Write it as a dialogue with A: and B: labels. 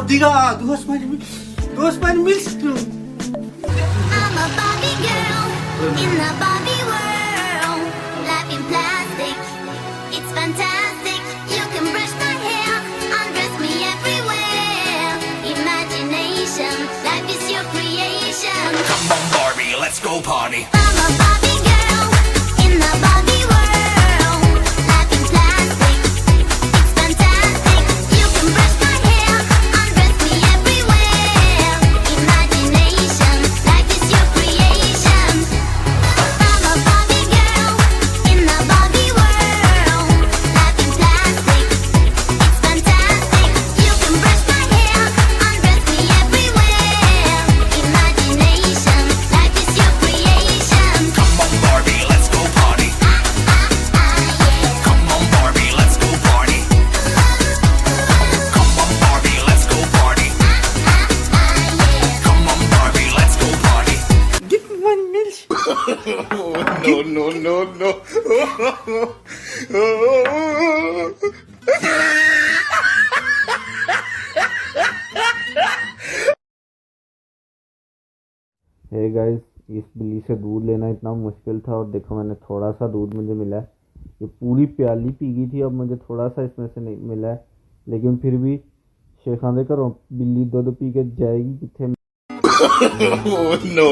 A: Digga, du hast meine Milch genommen.
B: I'm a Barbie girl in the Barbie world. Life in plastic, it's fantastic. You can brush my hair, undress me everywhere. Imagination, life is your creation.
C: Come on, Barbie, let's go party.
B: I'm a Barbie girl in the Barbie world. Life in plastic, it's fantastic. You can brush my hair, undress me everywhere. Imagination, life is your creation. I'm a Barbie girl in the Barbie world. Life in plastic, it's fantastic. You can brush my hair, undress me everywhere. Imagination, life is your creation.
C: Come on, Barbie, let's go party. Come on, Barbie, let's go party. Come on, Barbie, let's go party. Come on, Barbie, let's go party.
A: Gib mir meine Milch.
C: No.
D: Hey guys, इस बिल्ली से दूध लेना इतना मुश्किल था और देखो मैंने थोड़ा सा दूध मुझे मिला है। ये पूरी प्याली पी गई थी, अब मुझे थोड़ा सा इसमें से नहीं मिला है, लेकिन फिर भी शेखां दे घरों बिल्ली दुध पी के जाएगी कितने।
C: No.